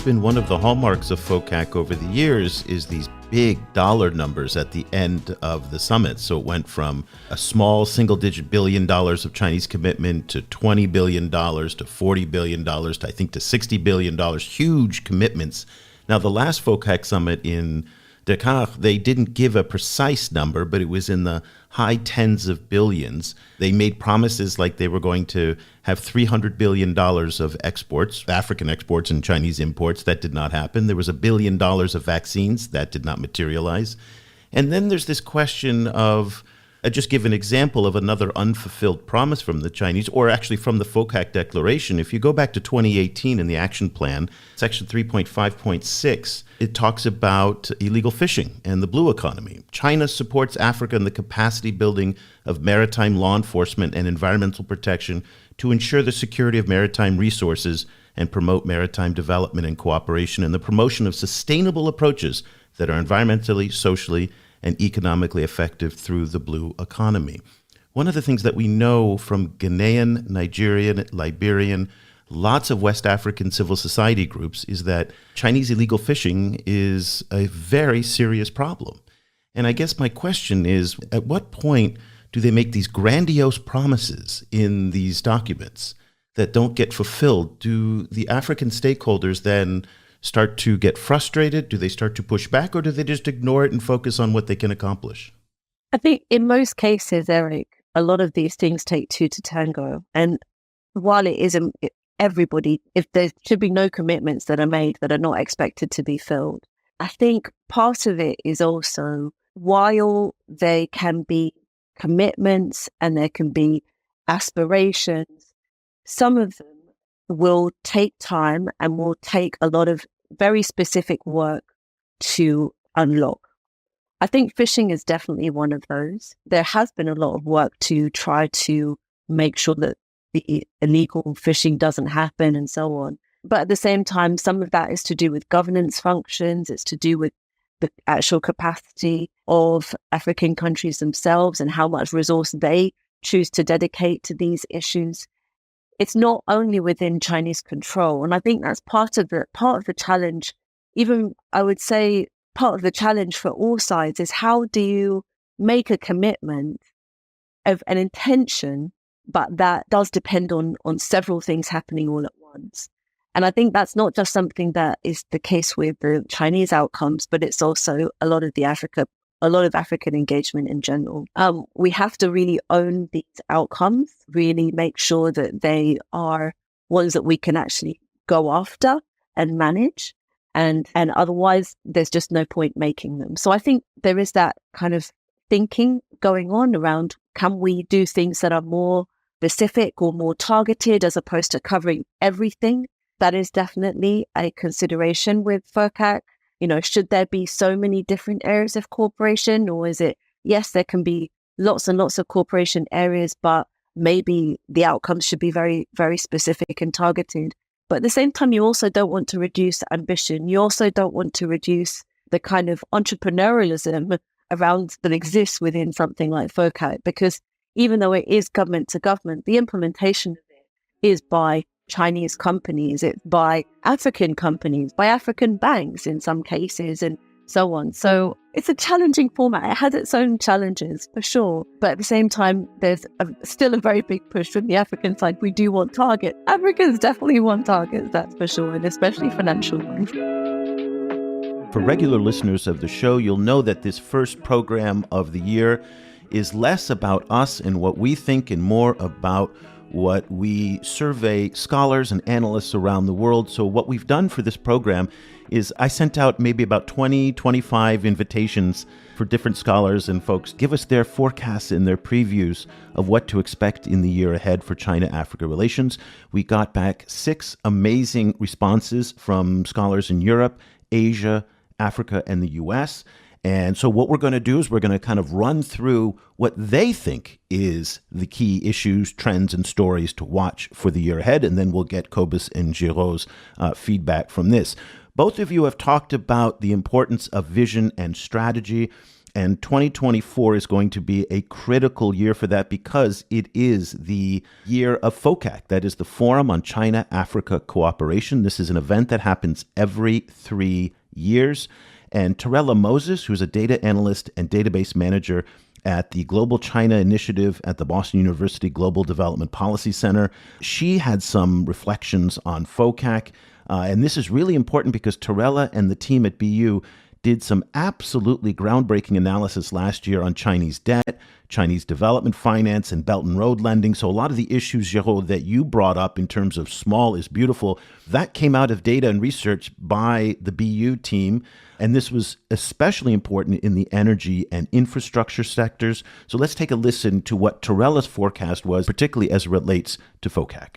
been one of the hallmarks of FOCAC over the years is these big dollar numbers at the end of the summit. So it went from a small single-digit $1 billion of Chinese commitment to $20 billion to $40 billion to I think to $60 billion, huge commitments. Now, the last FOCAC summit in Dakar, they didn't give a precise number, but it was in the high tens of billions. They made promises like they were going to have $300 billion of exports, African exports and Chinese imports. That did not happen. There was $1 billion of vaccines. That did not materialize. And then there's this question of, just give an example of another unfulfilled promise from the Chinese, or actually from the FOCAC declaration. If you go back to 2018 in the action plan, section 3.5.6, it talks about illegal fishing and the blue economy. China supports Africa in the capacity building of maritime law enforcement and environmental protection to ensure the security of maritime resources and promote maritime development and cooperation and the promotion of sustainable approaches that are environmentally, socially, and economically effective through the blue economy. One of the things that we know from Ghanaian, Nigerian, Liberian, lots of West African civil society groups is that Chinese illegal fishing is a very serious problem. And I guess my question is, at what point do they make these grandiose promises in these documents that don't get fulfilled? Do the African stakeholders then start to get frustrated? Do they start to push back, or do they just ignore it and focus on what they can accomplish? I think in most cases, Eric, a lot of these things take two to tango. And while it isn't everybody, if there should be no commitments that are made that are not expected to be filled, I think part of it is also, while there can be commitments and there can be aspirations, some of them will take time and will take a lot of very specific work to unlock. I think fishing is definitely one of those. There has been a lot of work to try to make sure that the illegal fishing doesn't happen and so on. But at the same time, some of that is to do with governance functions. It's to do with the actual capacity of African countries themselves and how much resource they choose to dedicate to these issues. It's not only within Chinese control. And I think that's part of the challenge. Even I would say part of the challenge for all sides is, how do you make a commitment of an intention, but that does depend on several things happening all at once. And I think that's not just something that is the case with the Chinese outcomes, but it's also a lot of African engagement in general. We have to really own these outcomes, really make sure that they are ones that we can actually go after and manage. And otherwise, there's just no point making them. So I think there is that kind of thinking going on around, can we do things that are more specific or more targeted as opposed to covering everything? That is definitely a consideration with FOCAC. Should there be so many different areas of cooperation, or is it, yes, there can be lots and lots of cooperation areas, but maybe the outcomes should be very, very specific and targeted. But at the same time, you also don't want to reduce ambition. You also don't want to reduce the kind of entrepreneurialism around that exists within something like FOCAC, because even though it is government to government, the implementation of it is by Chinese companies, it's by African companies, by African banks in some cases, and so on. So it's a challenging format. It has its own challenges, for sure. But at the same time, there's still a very big push from the African side. We do want targets. Africans definitely want targets, that's for sure, and especially financial ones. For regular listeners of the show, you'll know that this first program of the year is less about us and what we think and more about what we survey scholars and analysts around the world. So what we've done for this program is I sent out maybe about 20, 25 invitations for different scholars and folks give us their forecasts and their previews of what to expect in the year ahead for China-Africa relations. We got back 6 amazing responses from scholars in Europe, Asia, Africa, and the US. And so what we're going to do is we're going to kind of run through what they think is the key issues, trends, and stories to watch for the year ahead. And then we'll get Cobus and Giro's feedback from this. Both of you have talked about the importance of vision and strategy. And 2024 is going to be a critical year for that because it is the year of FOCAC. That is the Forum on China-Africa Cooperation. This is an event that happens every 3 years. And Torella Moses, who's a data analyst and database manager at the Global China Initiative at the Boston University Global Development Policy Center, she had some reflections on FOCAC. And this is really important because Torella and the team at BU did some absolutely groundbreaking analysis last year on Chinese debt, Chinese development finance, and Belt and Road lending. So a lot of the issues, Jérôme, that you brought up in terms of small is beautiful, that came out of data and research by the BU team. And this was especially important in the energy and infrastructure sectors. So let's take a listen to what Torella's forecast was, particularly as it relates to FOCAC.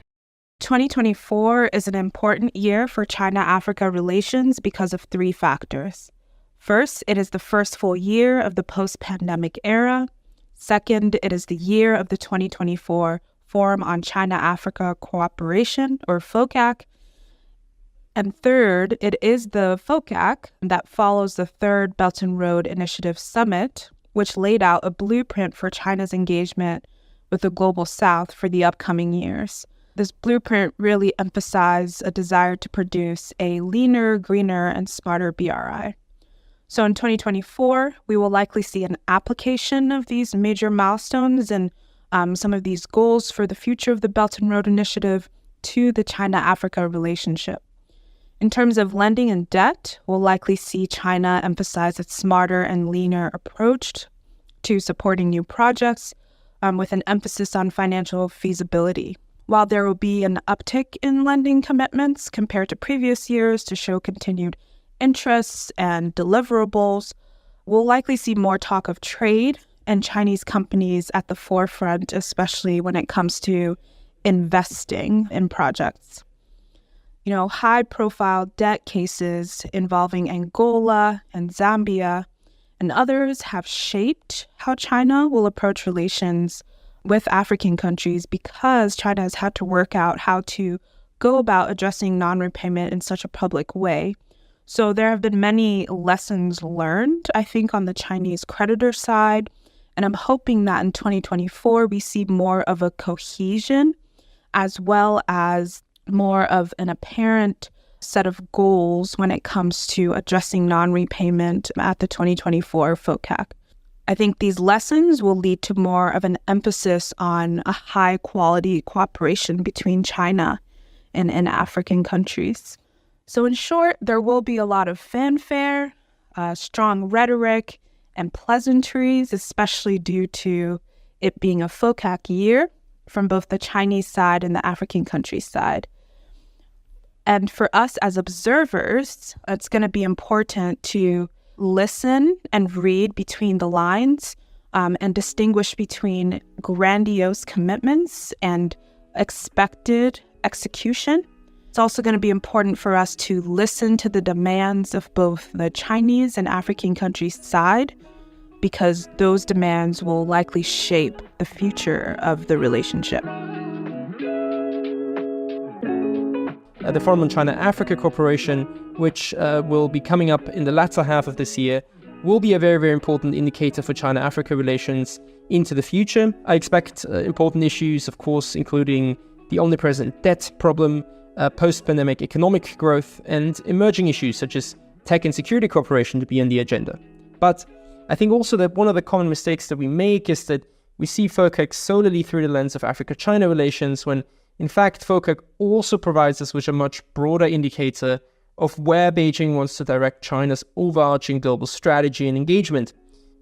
2024 is an important year for China-Africa relations because of 3 factors. First, it is the first full year of the post-pandemic era. Second, it is the year of the 2024 Forum on China-Africa Cooperation, or FOCAC. And third, it is the FOCAC that follows the third Belt and Road Initiative Summit, which laid out a blueprint for China's engagement with the Global South for the upcoming years. This blueprint really emphasized a desire to produce a leaner, greener, and smarter BRI. So in 2024, we will likely see an application of these major milestones and some of these goals for the future of the Belt and Road Initiative to the China-Africa relationship. In terms of lending and debt, we'll likely see China emphasize its smarter and leaner approach to supporting new projects with an emphasis on financial feasibility. While there will be an uptick in lending commitments compared to previous years to show continued interests and deliverables, we'll likely see more talk of trade and Chinese companies at the forefront, especially when it comes to investing in projects. High-profile debt cases involving Angola and Zambia and others have shaped how China will approach relations with African countries because China has had to work out how to go about addressing non-repayment in such a public way. So there have been many lessons learned, I think, on the Chinese creditor side. And I'm hoping that in 2024, we see more of a cohesion as well as more of an apparent set of goals when it comes to addressing non-repayment at the 2024 FOCAC. I think these lessons will lead to more of an emphasis on a high-quality cooperation between China and African countries. So in short, there will be a lot of fanfare, strong rhetoric, and pleasantries, especially due to it being a FOCAC year from both the Chinese side and the African country side. And for us as observers, it's going to be important to listen and read between the lines and distinguish between grandiose commitments and expected execution. It's also going to be important for us to listen to the demands of both the Chinese and African countries' side, because those demands will likely shape the future of the relationship. The Forum on China-Africa Cooperation, which will be coming up in the latter half of this year, will be a very, very important indicator for China-Africa relations into the future. I expect important issues, of course, including the omnipresent debt problem, post-pandemic economic growth, and emerging issues such as tech and security cooperation to be on the agenda. But I think also that one of the common mistakes that we make is that we see FOCAC solely through the lens of Africa-China relations, when in fact FOCAC also provides us with a much broader indicator of where Beijing wants to direct China's overarching global strategy and engagement.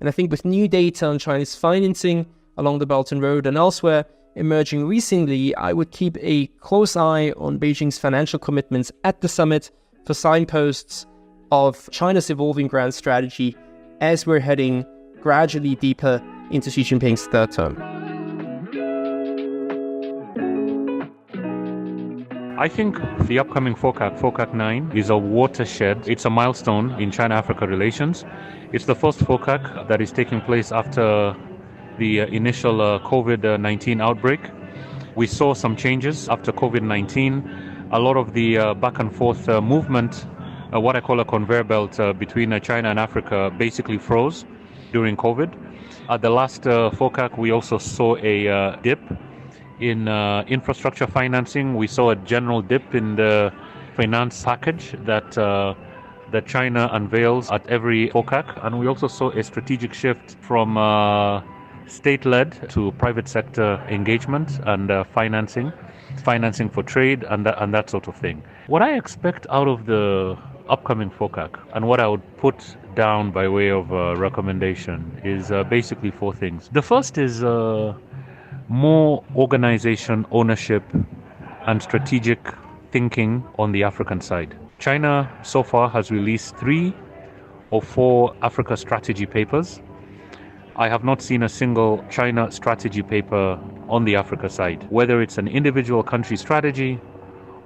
And I think with new data on Chinese financing along the Belt and Road and elsewhere emerging recently, I would keep a close eye on Beijing's financial commitments at the summit for signposts of China's evolving grand strategy as we're heading gradually deeper into Xi Jinping's third term. I think the upcoming FOCAC 9, is a watershed. It's a milestone in China-Africa relations. It's the first FOCAC that is taking place after the initial COVID-19 outbreak. We saw some changes after COVID-19. A lot of the back and forth movement, what I call a conveyor belt between China and Africa, basically froze. during COVID. At the last FOCAC, we also saw a dip in infrastructure financing. We saw a general dip in the finance package that China unveils at every FOCAC. And we also saw a strategic shift from state-led to private sector engagement and financing for trade and that sort of thing. What I expect out of the upcoming FOCAC and what I would put down by way of recommendation is basically four things. The first is more organization, ownership, and strategic thinking on the African side. China so far has released 3 or 4 Africa strategy papers. I have not seen a single China strategy paper on the Africa side, whether it's an individual country strategy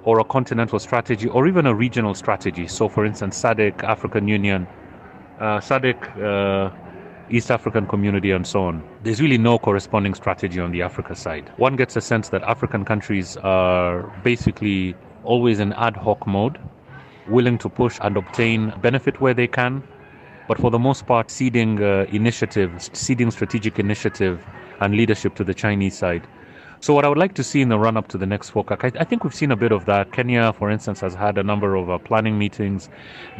or a continental strategy or even a regional strategy. So for instance, SADC, African Union, SADC, East African Community and so on. There's really no corresponding strategy on the Africa side. One gets a sense that African countries are basically always in ad hoc mode, willing to push and obtain benefit where they can, but for the most part ceding strategic initiative and leadership to the Chinese side. So what I would like to see in the run-up to the next FOCAC, I think we've seen a bit of that. Kenya, for instance, has had a number of planning meetings.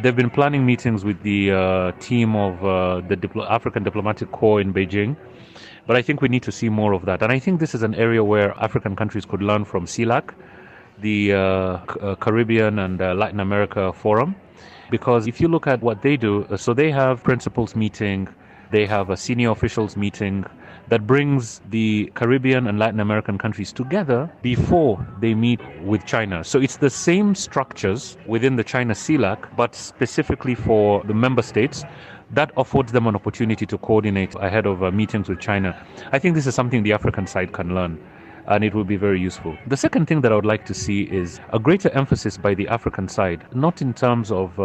They've been planning meetings with the team of the African Diplomatic Corps in Beijing. But I think we need to see more of that. And I think this is an area where African countries could learn from CELAC, the Caribbean and Latin America Forum. Because if you look at what they do, so they have principals meeting, they have a senior officials meeting that brings the Caribbean and Latin American countries together before they meet with China. So it's the same structures within the China CELAC, but specifically for the member states. That affords them an opportunity to coordinate ahead of meetings with China. I think this is something the African side can learn, and it will be very useful. The second thing that I would like to see is a greater emphasis by the African side, not in terms of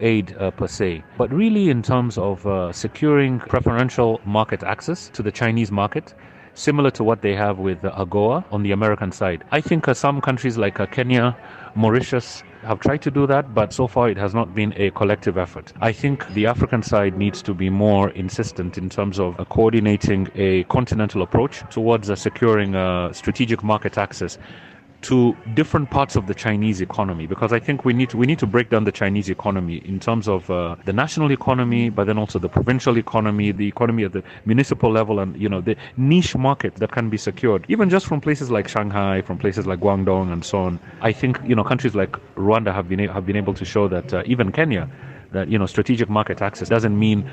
aid per se, but really in terms of securing preferential market access to the Chinese market, similar to what they have with AGOA on the American side. I think some countries like Kenya, Mauritius have tried to do that, but so far it has not been a collective effort. I think the African side needs to be more insistent in terms of coordinating a continental approach towards securing strategic market access to different parts of the Chinese economy, because I think we need to break down the Chinese economy in terms of the national economy, but then also the provincial economy, the economy at the municipal level, and the niche market that can be secured, even just from places like Shanghai, from places like Guangdong, and so on. I think countries like Rwanda have been able to show that even Kenya, that strategic market access doesn't mean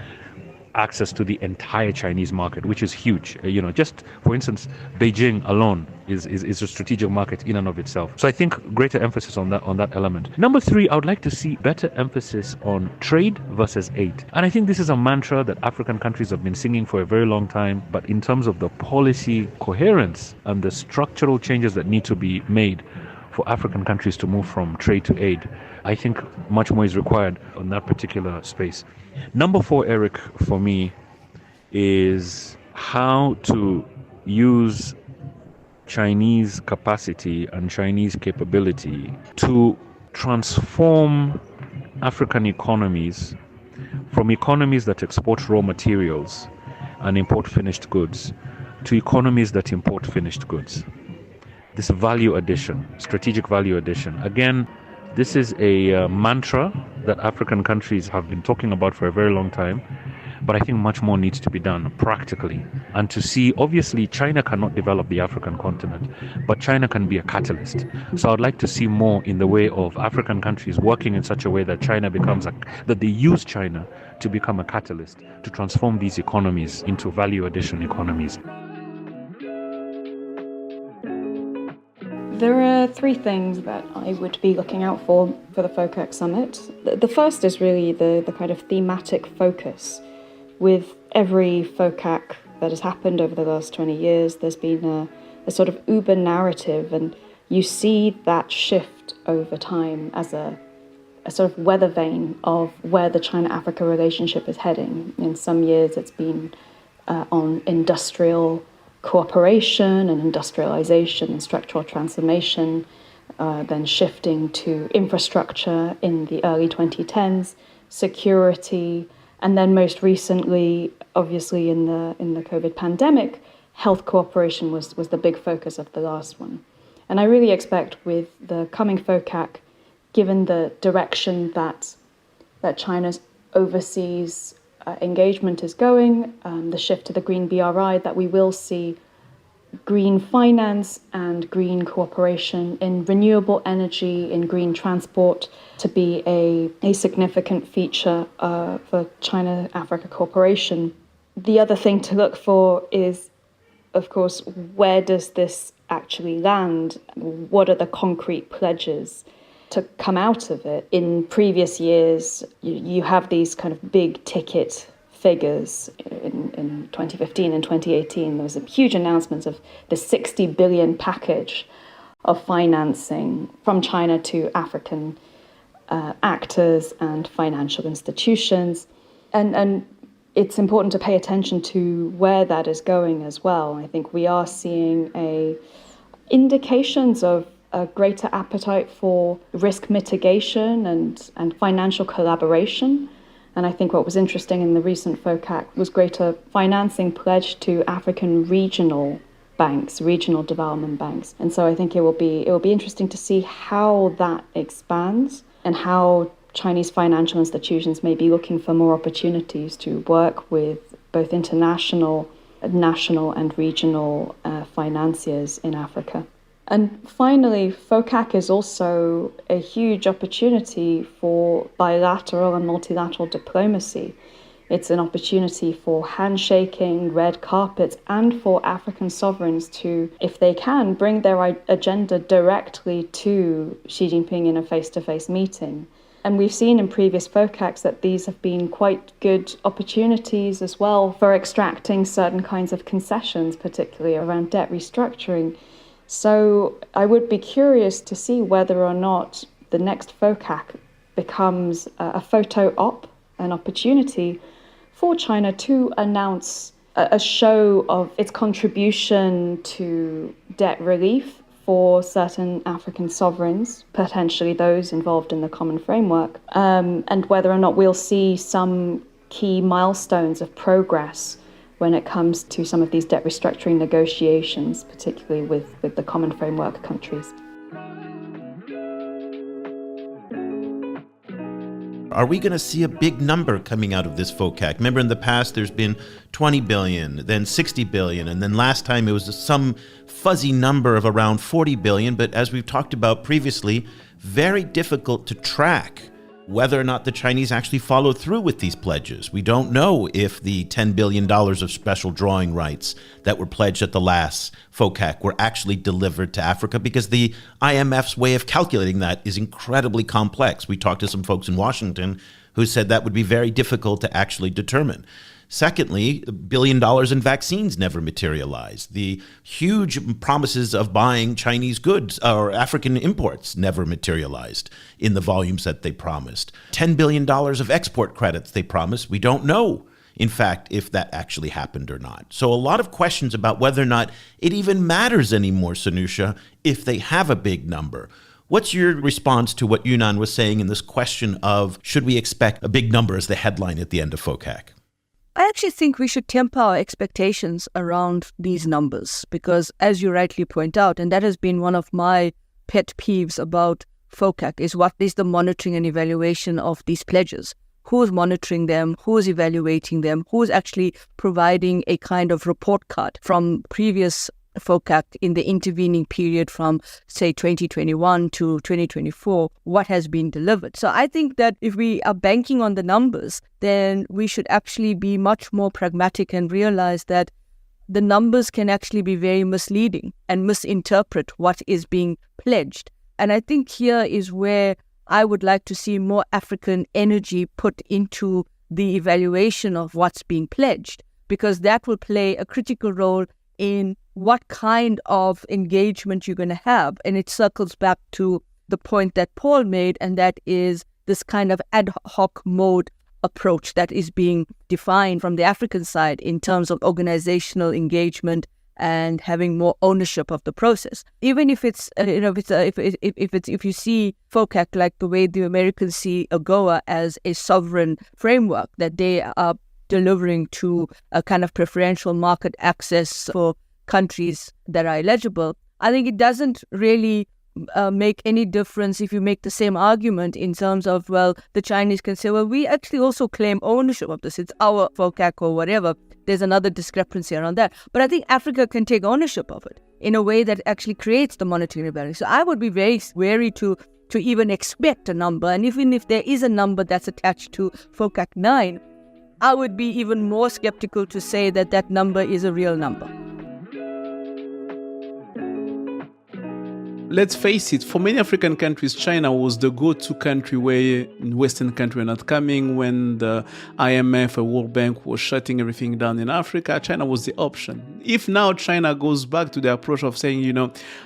access to the entire Chinese market, which is huge. Just for instance, Beijing alone is a strategic market in and of itself. So I think greater emphasis on that element. Number 3, I would like to see better emphasis on trade versus aid. And I think this is a mantra that African countries have been singing for a very long time, but in terms of the policy coherence and the structural changes that need to be made for African countries to move from trade to aid, I think much more is required on that particular space. Number 4, Eric, for me, is how to use Chinese capacity and Chinese capability to transform African economies from economies that export raw materials and import finished goods to economies that import finished goods. This value addition, strategic value addition. Again, this is a mantra that African countries have been talking about for a very long time, but I think much more needs to be done practically. And to see, obviously, China cannot develop the African continent, but China can be a catalyst. So I'd like to see more in the way of African countries working in such a way that that they use China to become a catalyst to transform these economies into value addition economies. There are 3 things that I would be looking out for the FOCAC summit. The first is really the kind of thematic focus. With every FOCAC that has happened over the last 20 years, there's been a sort of Uber narrative, and you see that shift over time as a sort of weather vane of where the China-Africa relationship is heading. In some years it's been on industrial cooperation and industrialization and structural transformation, then shifting to infrastructure in the early 2010s, security, And then most recently, obviously in the COVID pandemic, health cooperation was the big focus of the last one. And I really expect with the coming FOCAC, given the direction that China's overseas engagement is going, the shift to the green BRI, that we will see green finance and green cooperation in renewable energy, in green transport, to be a significant feature for China-Africa cooperation. The other thing to look for is, of course, where does this actually land? What are the concrete pledges to come out of it? In previous years, you have these kind of big ticket figures. In 2015 and 2018, there was a huge announcement of the 60 billion package of financing from China to African actors and financial institutions. And it's important to pay attention to where that is going as well. I think we are seeing indications of a greater appetite for risk mitigation and financial collaboration. And I think what was interesting in the recent FOCAC was greater financing pledged to African regional banks, regional development banks. And so I think it will be interesting to see how that expands and how Chinese financial institutions may be looking for more opportunities to work with both international, national and regional financiers in Africa. And finally, FOCAC is also a huge opportunity for bilateral and multilateral diplomacy. It's an opportunity for handshaking, red carpets, and for African sovereigns to, if they can, bring their agenda directly to Xi Jinping in a face-to-face meeting. And we've seen in previous FOCACs that these have been quite good opportunities as well for extracting certain kinds of concessions, particularly around debt restructuring. So I would be curious to see whether or not the next FOCAC becomes a photo op, an opportunity for China to announce a show of its contribution to debt relief for certain African sovereigns, potentially those involved in the common framework, and whether or not we'll see some key milestones of progress when it comes to some of these debt restructuring negotiations, particularly with the common framework countries. Are we going to see a big number coming out of this FOCAC? Remember in the past there's been 20 billion, then 60 billion, and then last time it was some fuzzy number of around 40 billion, but as we've talked about previously, very difficult to track whether or not the Chinese actually follow through with these pledges. We don't know if the $10 billion of special drawing rights that were pledged at the last FOCAC were actually delivered to Africa, because the IMF's way of calculating that is incredibly complex. We talked to some folks in Washington who said that would be very difficult to actually determine. Secondly, $1 billion in vaccines never materialized. The huge promises of buying Chinese goods or African imports never materialized in the volumes that they promised. $10 billion of export credits they promised. We don't know, in fact, if that actually happened or not. So a lot of questions about whether or not it even matters anymore, Sanusha, if they have a big number. What's your response to what Yunnan was saying in this question of, should we expect a big number as the headline at the end of FOCAC? I actually think we should temper our expectations around these numbers because, as you rightly point out, and that has been one of my pet peeves about FOCAC, is what is the monitoring and evaluation of these pledges? Who's monitoring them? Who's evaluating them? Who's actually providing a kind of report card from previous FOCAC in the intervening period from, say, 2021 to 2024, what has been delivered. So I think that if we are banking on the numbers, then we should actually be much more pragmatic and realize that the numbers can actually be very misleading and misinterpret what is being pledged. And I think here is where I would like to see more African energy put into the evaluation of what's being pledged, because that will play a critical role in what kind of engagement you're going to have. And it circles back to the point that Paul made, and that is this kind of ad hoc mode approach that is being defined from the African side in terms of organizational engagement and having more ownership of the process. Even if it's if you see FOCAC like the way the Americans see AGOA as a sovereign framework that they are delivering to a kind of preferential market access for countries that are eligible, I think it doesn't really make any difference if you make the same argument in terms of, well, the Chinese can say, well, we actually also claim ownership of this. It's our FOCAC or whatever. There's another discrepancy around that. But I think Africa can take ownership of it in a way that actually creates the monetary imbalance. So I would be very wary to even expect a number. And even if there is a number that's attached to FOCAC 9, I would be even more skeptical to say that that number is a real number. Let's face it, for many African countries, China was the go-to country where Western countries were not coming. When the IMF or World Bank was shutting everything down in Africa, China was the option. If now China goes back to the approach of saying,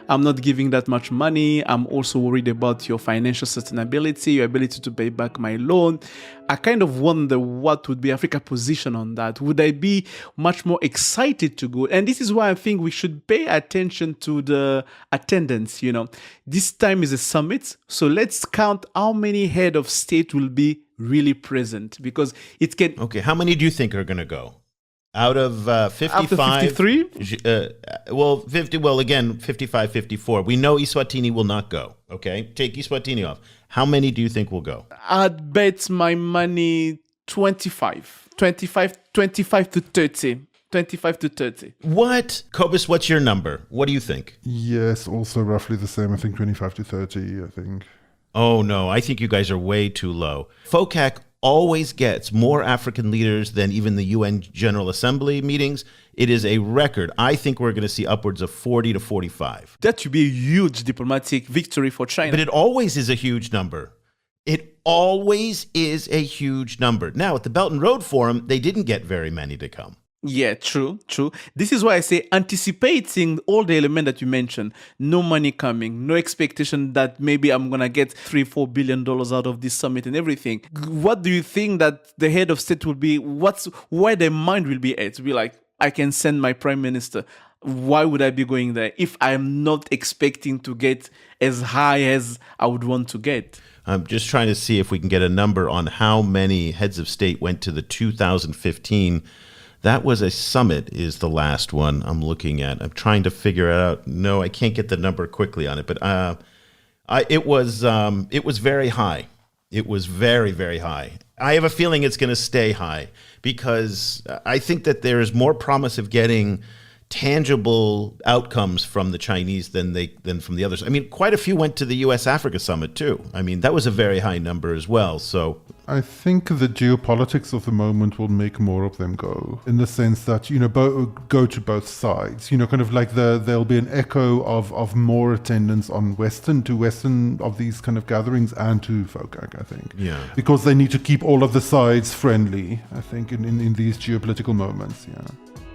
I'm not giving that much money, I'm also worried about your financial sustainability, your ability to pay back my loan, I kind of wonder what would be Africa's position on that. Would I be much more excited to go? And this is why I think we should pay attention to the attendance. This time is a summit, so let's count how many head of state will be really present, because it can... Okay, how many do you think are going to go? Out of 55? Out of 53? 55, 54. We know Eswatini will not go, okay? Take Eswatini off. How many do you think will go? I'd bet my money 25 to 30. 25 to 30. What? Cobus, what's your number? What do you think? Yes, also roughly the same. I think 25 to 30, I think. Oh, no, I think you guys are way too low. FOCAC always gets more African leaders than even the UN General Assembly meetings. It is a record. I think we're going to see upwards of 40 to 45. That should be a huge diplomatic victory for China. But it always is a huge number. It always is a huge number. Now, at the Belt and Road Forum, they didn't get very many to come. Yeah, true. This is why I say anticipating all the elements that you mentioned. No money coming, no expectation that maybe I'm going to get $3-4 billion out of this summit and everything. What do you think that the head of state will be, where their mind will be at? To be like, I can send my prime minister. Why would I be going there if I'm not expecting to get as high as I would want to get? I'm just trying to see if we can get a number on how many heads of state went to the 2015. That was a summit is the last one I'm looking at. I'm trying to figure it out. No, I can't get the number quickly on it, but it was very high. It was very, very high. I have a feeling it's going to stay high because I think that there is more promise of getting tangible outcomes from the Chinese than from the others. I mean, quite a few went to the U.S.-Africa summit too. I mean, that was a very high number as well. So I think the geopolitics of the moment will make more of them go, in the sense that, go to both sides. Kind of like there'll be an echo of more attendance on Western of these kind of gatherings and to FOCAC, I think. Yeah. Because they need to keep all of the sides friendly, I think, in these geopolitical moments, yeah.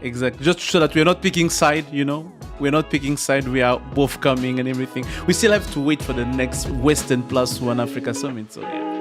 Exactly. Just so that we're not picking side, We're not picking side. We are both coming and everything. We still have to wait for the next Western +1 Africa summit. So, yeah.